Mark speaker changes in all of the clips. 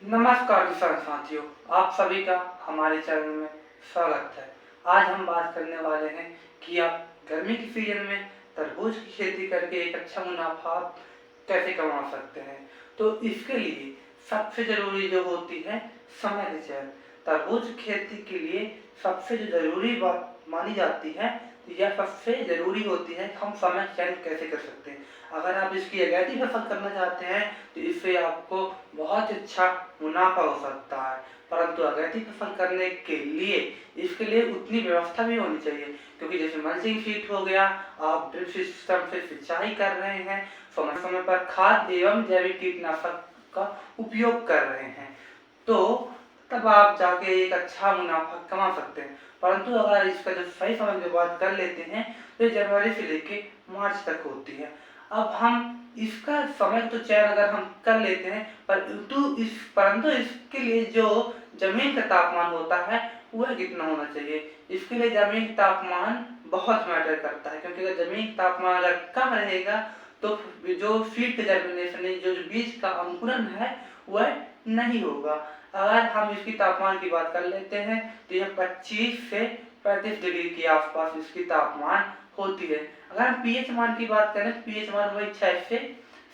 Speaker 1: नमस्कार किसान साथियों, आप सभी का हमारे चैनल में स्वागत है। आज हम बात करने वाले हैं कि आप गर्मी के सीजन में तरबूज की खेती करके एक अच्छा मुनाफा कैसे कमा सकते हैं। तो इसके लिए सबसे ज़रूरी जो होती है समय की चयन। तरबूज की खेती के लिए सबसे जो ज़रूरी बात मानी जाती है, यह सबसे ज़रूरी होती है हम समय चयन कैसे कर सकते हैं। अगर आप इसकी अगैती फसल करना चाहते हैं तो इससे आपको बहुत अच्छा मुनाफा हो सकता है, परंतु अगैती फसल करने के लिए इसके लिए उतनी व्यवस्था भी होनी चाहिए, क्योंकि जैसे मल्चिंग शीट हो गया, आप ड्रिप सिस्टम से सिंचाई कर रहे हैं, समय समय पर खाद एवं जैविक कीटनाशक का उपयोग कर रहे हैं, तो तब आप जाके एक अच्छा मुनाफा कमा सकते हैं। परंतु अगर इसका जो सही समय की बात कर लेते हैं तो ये जनवरी से लेके मार्च तक होती है। अब हम इसका समय तो चयन अगर हम कर लेते हैं, परंतु इसके लिए जो जमीन का तापमान होता है वह कितना होना चाहिए। इसके लिए जमीन तापमान बहुत मैटर करता है, क्योंकि अगर जमीन तापमान अगर कम रहेगा तो जो सीड जर्मिनेशन, जो बीज का अंकुरन है वह नहीं होगा। अगर हम इसकी तापमान की बात कर लेते हैं तो यह 25 से 35 डिग्री के आसपास इसकी तापमान होती है। अगर हम पीएच मान की बात करें तो पीएच मान वही 6 से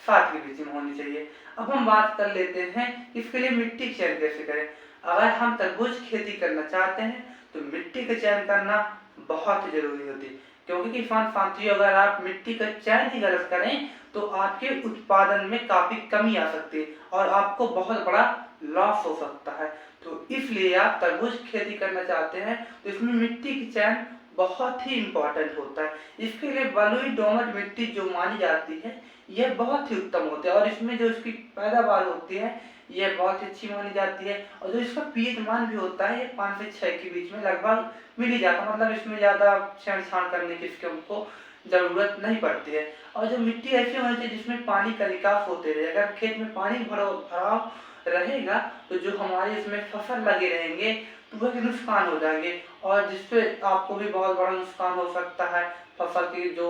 Speaker 1: 7 के बीच में होनी चाहिए। अब हम बात कर लेते हैं इसके लिए मिट्टी का चयन कैसे करें। अगर हम तरबूज खेती करना चाहते हैं तो मिट्टी का चयन करना बहुत जरूरी होती है, क्योंकि किसान साथियों अगर आप मिट्टी का चयन ही गलत करें तो आपके उत्पादन में काफी कमी आ सकती है और आपको बहुत बड़ा लॉस हो सकता है। तो इसलिए आप तरबूज खेती करना चाहते हैं तो इसमें मिट्टी की चयन बहुत ही इम्पोर्टेंट होता है। इसके लिए बलुई दोमट मिट्टी जो मानी जाती है यह बहुत ही उत्तम होती है और इसमें जो इसकी पैदावार होती है यह बहुत अच्छी मानी जाती है, और जो इसका पीएच मान भी होता है ये 5 से 6 के बीच में लगभग मिल ही जाता है। मतलब इसमें ज़्यादा छेड़छाड़ करने की इसके हमको ज़रूरत नहीं पड़ती है। और जो मिट्टी ऐसी होनी चाहिए जिसमें पानी का निकास होते रहे। अगर खेत में पानी भराव रहेगा तो जो हमारे इसमें फसल लगे रहेंगे तो वह नुकसान हो जाएंगे और जिससे आपको भी बहुत बड़ा नुकसान हो सकता है। फसल की जो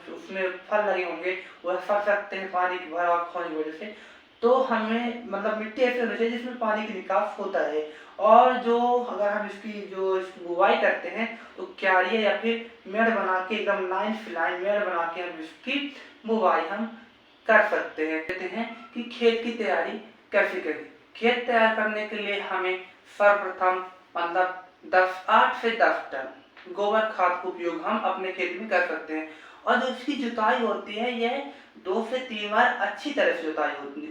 Speaker 1: उसमें फल लगे होंगे वह सड़ सकते हैं पानी की भराव होने की वजह से। तो हमें मतलब मिट्टी ऐसी होनी चाहिए जिसमें पानी की निकास होता है। और जो अगर हम इसकी बुवाई करते हैं तो क्यारियाँ या फिर मेड़ बना के एकदम लाइन से लाइन मेड़ बना के हम इसकी बुवाई हम कर सकते हैं। कहते हैं कि खेत की तैयारी कैसे करें। खेत तैयार करने के लिए हमें सर्वप्रथम मतलब 8 से 10 टन गोबर खाद का उपयोग हम अपने खेत में कर सकते हैं। और जो इसकी जुताई होती है यह 2 से 3 बार अच्छी तरह से जुताई होती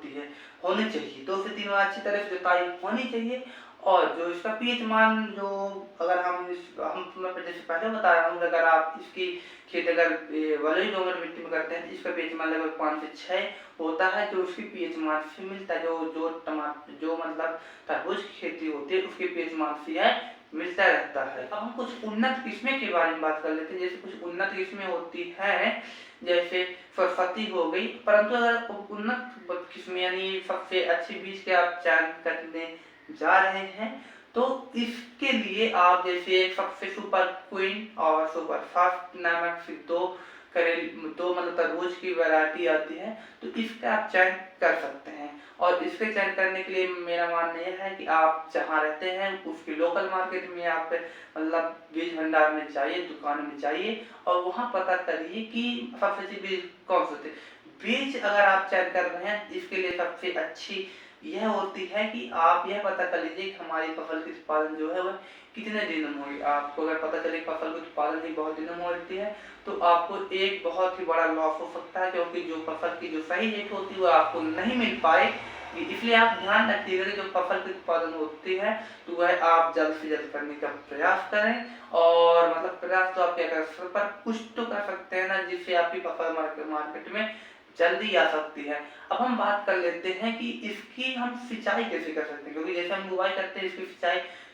Speaker 1: है होनी चाहिए। 2 से 3 बार अच्छी तरह से जुताई होनी चाहिए। और जो इसका पीएच मान जो अगर हम जैसे पहले बता रहा हूँ, अगर आप इसकी खेती अगर बलुई दोमट मिट्टी में करते हैं तो इसका पीएच मान लगभग 5 से 6 होता है, जो उसकी पीएच मान से मिलता है। जो मतलब तरबूज की खेती होती है उसके पीएच मान से यह मिलता रहता है। अब हम कुछ उन्नत किस्में के बारे में बात कर लेते हैं। जैसे कुछ उन्नत किस्में होती है जैसे सरस्वती हो गई, परंतु अगर उन्नत किस्में यानी सबसे अच्छी बीज के आप चयन करने जा रहे हैं तो इसके लिए आप जैसे सबसे सुपर क्वीन और सुपर फास्ट नामक दो मतलब तरबूज की वैरायटी आती है, तो इसका आप चयन कर सकते हैं। और इसके चयन करने के लिए मेरा मानना यह है कि आप जहाँ रहते हैं उसकी लोकल मार्केट में आप मतलब बीज भंडार में जाइए, दुकान में जाइए और वहाँ पता करिए कि सबसे अच्छी बीज कौन से होते हैं। बीज अगर आप चयन कर रहे हैं इसके लिए सबसे अच्छी यह होती है कि आप यह पता कर लीजिए कि हमारी फसल की उत्पादन जो है वह कितने दिनों में होगी। आपको अगर पता चले फसल की उत्पादन ही बहुत दिनों में होती है तो आपको एक बहुत ही बड़ा लॉस हो सकता है, क्योंकि जो फसल की जो सही रेट होती है वो आपको नहीं मिल पाए। इसलिए आप ध्यान रखिएगा कि जो फसल की उत्पादन होती है तो वह आप जल्द से जल्द करने का प्रयास करें। और मतलब प्रयास तो आप क्या कर सकते हैं, पर कुछ तो कर सकते हैं ना जिससे आपकी फसल मार्केट में जल्दी आ सकती है। अब हम बात कर लेते हैं कि इसकी हम सिंचाई कैसे कर सकते हैं, क्योंकि जैसे हम बुआई करते हैं इसकी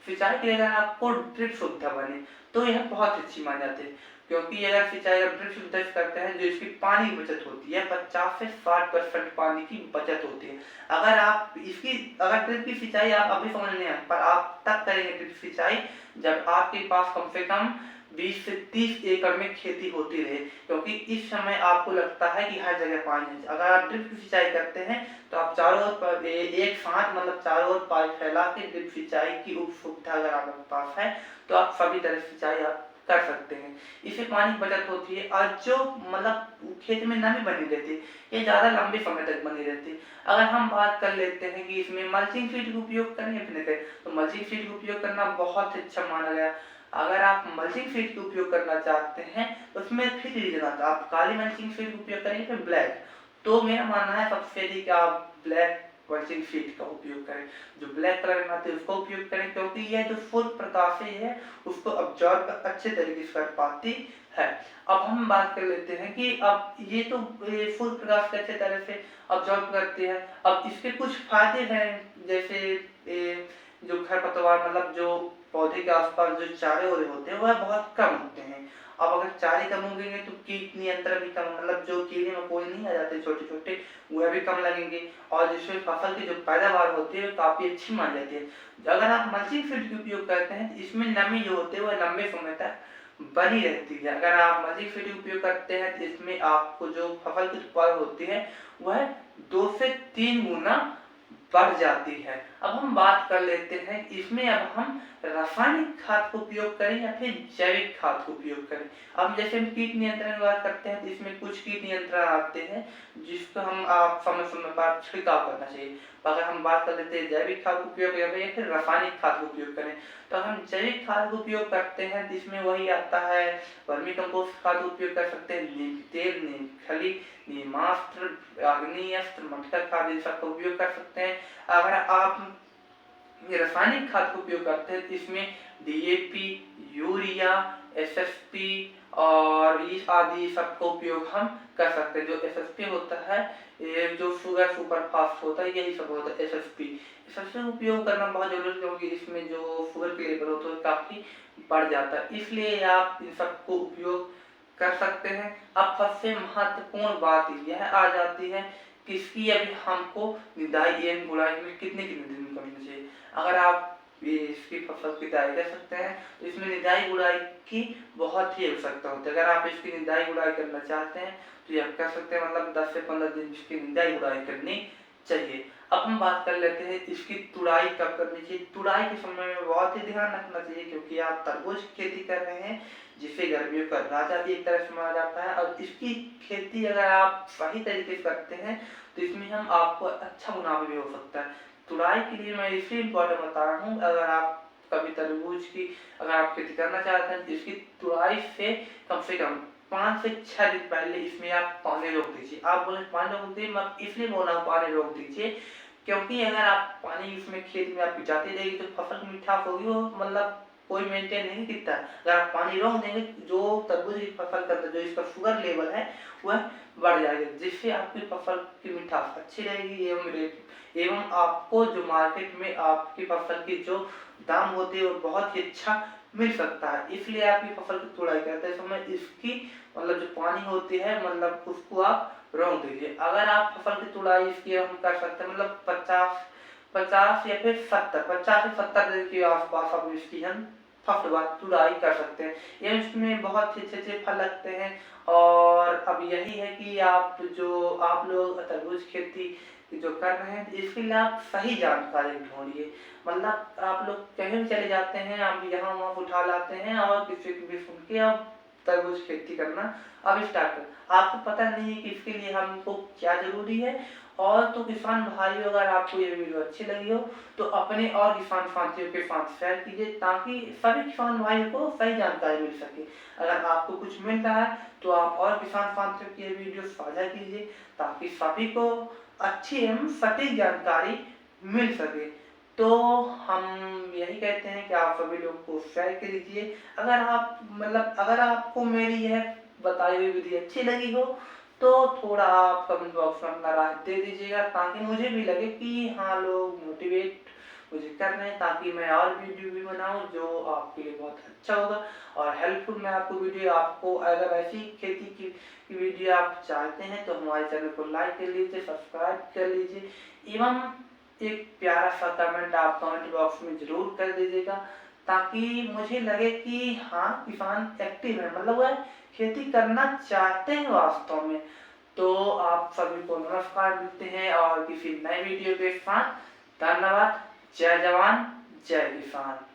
Speaker 1: सिंचाई के लिए अगर आपको ड्रिप सुविधा बने तो यह बहुत अच्छी मान जाती है। क्योंकि अगर सिंचाई ड्रिप सुविधा से करते हैं जो इसकी पानी की बचत होती है 50 से 60% पानी की बचत होती है। अगर आप इसकी अगर ड्रिप की सिंचाई आप अभी समझ नहीं आए पर आप तब करेंगे ड्रिप सिंचाई जब आपके पास कम से कम 20 से 30 एकड़ में खेती होती रहे, क्योंकि इस समय आपको लगता है कि हर जगह पानी है। अगर आप ड्रिप सिंचाई करते हैं तो आप चारों ओर एक साथ मतलब चारों ओर पाइप फैला के ड्रिप सिंचाई की उप सुविधा अगर आपके पास है तो आप सभी तरह सिंचाई आप कर सकते हैं। इससे पानी की बचत होती है और जो मतलब खेत में नमी बनी रहती है ये ज़्यादा लंबे समय तक बनी रहती है। अगर हम बात कर लेते हैं कि इसमें मल्चिंग सीट का उपयोग करें या फिर नहीं करें, तो मल्चिंग सीट का उपयोग करना बहुत अच्छा माना गया। अगर आप मल्चिंग सीट का उपयोग करना चाहते हैं तो उसमें फिर रीजन आता है, आप काली मल्चिंग सीट का उपयोग करेंगे फिर ब्लैक। तो मेरा मानना है सबसे अधिक आप ब्लैक मल्चिंग सीट का उपयोग करें, जो ब्लैक कलर में आती है उसका उपयोग करें, क्योंकि यह जो सूर्य प्रकाश है उसको अब्जॉर्ब अच्छे तरीके से कर पाती है। अब हम बात कर लेते हैं कि अब ये तो सूर्य प्रकाश को अच्छे तरह से अब्जॉर्ब करती है। अब इसके कुछ फायदे हैं, जैसे जो खरपतवार मतलब जो पौधे के आसपास जो चारे ओरे होते हैं वह बहुत कम होते हैं। अब अगर चारे कम होंगे तो कीट नियंत्रण भी कम, मतलब जो कीड़े मकोड़े नहीं आ जाते छोटे छोटे वह भी कम लगेंगे, और जिससे फसल की जो पैदावार होती है काफी अच्छी मान जाती है। अगर आप मल्चिंग सीट का उपयोग करते हैं तो इसमें नमी जो होती है वह लंबे समय तक बनी रहती है। अगर आप मल्चिंग सीट का उपयोग करते हैं तो इसमें आपको जो फसल की उत्पादन होती है वह 2 से 3 गुना बढ़ जाती है। अब हम बात कर लेते हैं इसमें अब हम रासायनिक खाद का उपयोग करें या फिर जैविक खाद का उपयोग करें। अब जैसे हम कीट नियंत्रण की बात करते हैं तो इसमें कुछ कीट नियंत्रण आते हैं जिसको हम आप समय समय पर छिड़काव करना चाहिए। अगर हम बात कर लेते हैं जैविक खाद का उपयोग या फिर रासायनिक खाद का उपयोग करें, तो हम जैविक खाद का उपयोग करते हैं तो इसमें वही आता है, वर्मी कंपोस्ट खाद का उपयोग कर सकते हैं, नीम तेल, नीम खली, नीमास्त्र, अग्निअस्त्र, मटका खाद इन सबका उपयोग कर सकते हैं। अगर आप ये रासायनिक खाद का उपयोग करते हैं तो इसमें डीएपी, यूरिया, एसएसपी और इस आदि सबका उपयोग हम कर सकते हैं। जो एसएसपी होता है ये जो शुगर सुपरफास्ट होता है यही सब होता है एसएसपी। एसएसपी उपयोग करना बहुत जरूरी है, क्योंकि इसमें जो शुगर के लेवल होता है काफी बढ़ जाता है, इसलिए आप इन सबको उपयोग कर सकते हैं। अब सबसे महत्वपूर्ण बात यह आ जाती है कि इसकी अभी हमको निदाई एवं गुड़ाई में कितने दिन करनी चाहिए। अगर आप इसकी फसल की निदाई कर सकते हैं तो इसमें निदाई गुड़ाई की बहुत ही आवश्यकता होती है। अगर आप इसकी निदाई गुड़ाई करना चाहते हैं तो ये आप कर सकते हैं, मतलब 10 से 15 दिन इसकी निदाई गुड़ाई करनी चाहिए। अब हम बात कर लेते हैं इसकी तुड़ाई कब करनी चाहिए। तुड़ाई के समय में बहुत ही ध्यान रखना चाहिए, क्योंकि आप तरबूज की खेती कर रहे हैं जिसे गर्मियों का राजा भी एक तरह से माना जाता है, और इसकी खेती अगर आप सही तरीके से करते हैं तो इसमें हम आपको अच्छा मुनाफा भी हो सकता है। तुड़ाई के लिए मैं इसलिए इम्पोर्टेंट बता रहा हूँ, अगर आप कभी तरबूज की अगर आप खेती करना चाहते हैं तो इसकी तुड़ाई से कम 5 से 6 दिन पहले इसमें आप पानी रोक दीजिए। आप बोले पानी रोक दीजिए, मैं इसलिए बोल रहा हूँ पानी रोक दीजिए क्योंकि अगर आप पानी उसमें खेत में आप जाते रहेगी तो फसल की मिठास होगी, वो मतलब कोई मेंटेन नहीं किया। अगर आप पानी रोक देंगे जो तरबूज की फसल का जो इसका शुगर लेवल है वह बढ़ जाएगा, जिससे आपकी फसल की मिठास अच्छी रहेगी एवं आपको जो मार्केट में आपकी फसल की जो दाम होते हैं वो बहुत ही अच्छा मिल सकता है। इसलिए आपकी फसल की तुड़ाई करते समय इसकी मतलब जो पानी होती है मतलब उसको आप रोक दीजिए। अगर आप फसल की तुड़ाई इसकी हम कर सकते हैं मतलब 50 या फिर 50 से 70 दिन के आसपास अब इसकी हम तुड़ाई कर सकते हैं। ये इसमें बहुत ही अच्छे फल लगते हैं। और अब यही है कि आप लोग तरबूज खेती जो कर रहे हैं इसके लिए आप सही जानकारी ढूंढिए। मतलब आप लोग कहीं भी चले जाते हैं, आप यहाँ वहाँ उठा लाते हैं और किसी को भी सुन के आप तरबूज खेती करना अब स्टार्ट कर। आपको पता नहीं है कि इसके लिए हमको क्या जरूरी है। और तो किसान भाइयों, अगर आपको ये वीडियो अच्छी लगी हो तो अपने और किसान साथियों के साथ शेयर कीजिए, ताकि सभी किसान भाइयों को सही जानकारी मिल सके। अगर आपको कुछ मिल रहा है तो आप और किसान साथियों की ये वीडियो साझा कीजिए, ताकि सभी को अच्छी एवं सटीक जानकारी मिल सके। तो हम यही कहते हैं कि आप सभी लोग को शेयर कीजिए। अगर आपको मेरी यह बताई हुई विधि अच्छी लगी हो तो थोड़ा आप कमेंट बॉक्स में अपना राय दे दीजिएगा, ताकि मुझे भी लगे कि हाँ लोग मोटिवेट मुझे कर रहे हैं, ताकि मैं और वीडियो भी बनाऊं जो आपके लिए बहुत अच्छा होगा और हेल्पफुल। मैं आपको वीडियो आपको अगर ऐसी खेती की वीडियो आप चाहते हैं तो हमारे चैनल को लाइक कर लीजिए, सब्सक्राइब कर लीजिए एवं एक प्यारा सा कमेंट आप कमेंट बॉक्स में जरूर कर दीजिएगा, ताकि मुझे लगे कि हाँ किसान एक्टिव है, मतलब वह खेती करना चाहते हैं वास्तव में। तो आप सभी को नमस्कार, मिलते हैं और किसी नए वीडियो के साथ। धन्यवाद। जय जवान जय किसान।